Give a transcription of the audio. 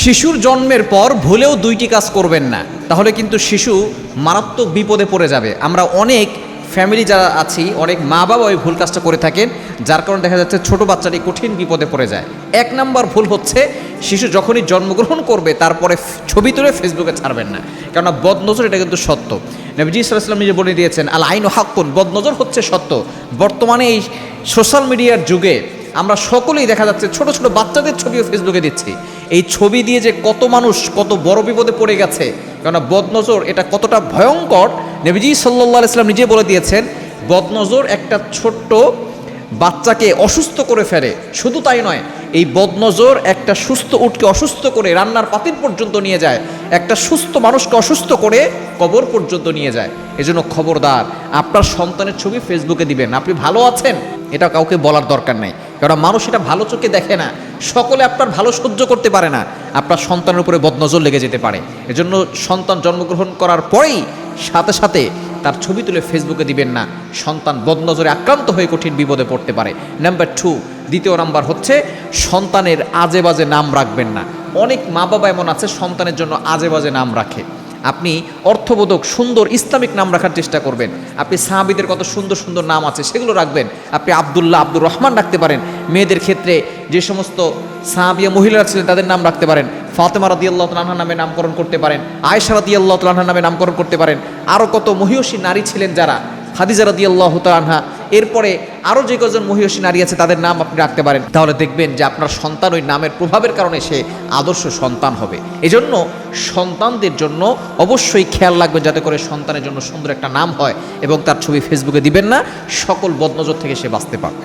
শিশুর জন্মের পর ভুলেও দুইটি কাজ করবেন না, তাহলে কিন্তু শিশু মারাত্মক বিপদে পড়ে যাবে। আমরা অনেক ফ্যামিলি যারা আছি, অনেক মা বাবা ওই ভুল কাজটা করে থাকেন, যার কারণে দেখা যাচ্ছে ছোট বাচ্চাটি কঠিন বিপদে পড়ে যায়। এক নাম্বার ভুল হচ্ছে, শিশু যখনই জন্মগ্রহণ করবে তারপরে ছবি তুলে ফেসবুকে ছাড়বেন না, কেননা বদনজর এটা কিন্তু সত্য। নবীজি সাল্লাল্লাহু আলাইহি ওয়াসাল্লাম নিজে বলে দিয়েছেন, আল আইনু হাক্কুন, বদনজর হচ্ছে সত্য। বর্তমানে এই সোশ্যাল মিডিয়ার যুগে আমরা সকলেই দেখা যাচ্ছে ছোট ছোট বাচ্চাদের ছবিও ফেসবুকে দিচ্ছি। এই ছবি দিয়ে যে কত মানুষ কত বড় বিপদে পড়ে গেছে, কেননা বদনজর এটা কতটা ভয়ঙ্কর নবীজি সাল্লাল্লাহু আলাইহি ওয়াসাল্লাম নিজে বলে দিয়েছেন। বদনজর একটা ছোট্ট বাচ্চাকে অসুস্থ করে ফেলে। শুধু তাই নয়, এই বদনজর একটা সুস্থ উটকে অসুস্থ করে রান্নার পাতিল পর্যন্ত নিয়ে যায়, একটা সুস্থ মানুষকে অসুস্থ করে কবর পর্যন্ত নিয়ে যায়। এজন্য খবরদার, আপনার সন্তানের ছবি ফেসবুকে দিবেন। আপনি ভালো আছেন এটা কাউকে বলার দরকার নেই, কারণ মানুষ এটা ভালো চোখে দেখে না। সকলে আপনার ভালো সহ্য করতে পারে না, আপনার সন্তানের উপরে বদনজর লেগে যেতে পারে। এজন্য সন্তান জন্মগ্রহণ করার পরেই সাথে সাথে তার ছবি তুলে ফেসবুকে দিবেন না, সন্তান বদনজরে আক্রান্ত হয়ে কঠিন বিপদে পড়তে পারে। নাম্বার 2, দ্বিতীয় নাম্বার হচ্ছে সন্তানের আজে বাজে নাম রাখবেন না। অনেক মা বাবা এমন আছে সন্তানের জন্য আজে বাজে নাম রাখে। আপনি অর্থবোধক সুন্দর ইসলামিক নাম রাখার চেষ্টা করবেন। আপনি সাহাবীদের কত সুন্দর সুন্দর নাম আছে সেগুলো রাখবেন। আপনি আব্দুল্লাহ, আব্দুর রহমান রাখতে পারেন। মেয়েদের ক্ষেত্রে যে সমস্ত সাহাবিয়া মহিলারা ছিলেন তাদের নাম রাখতে পারেন। ফাতেমা রাদিয়াল্লাহু তাআলা আনহা নামে নামকরণ করতে পারেন, আয়েশা রাদিয়াল্লাহু তাআলা আনহা নামে নামকরণ করতে পারেন। আরও কত মহিয়সী নারী ছিলেন যারা, খাদিজা রাদিয়াল্লাহু তাআলা আনহা, এরপরে আরও যে কজন মহিয়সী নারী আছে তাদের নাম আপনি রাখতে পারেন। তাহলে দেখবেন যে আপনার সন্তান ওই নামের প্রভাবের কারণে সে আদর্শ সন্তান হবে। এজন্য সন্তানদের জন্য অবশ্যই খেয়াল রাখবেন যাতে করে সন্তানের জন্য সুন্দর একটা নাম হয়, এবং তার ছবি ফেসবুকে দিবেন না, সকল বদনজর থেকে সে বাঁচতে পারবে।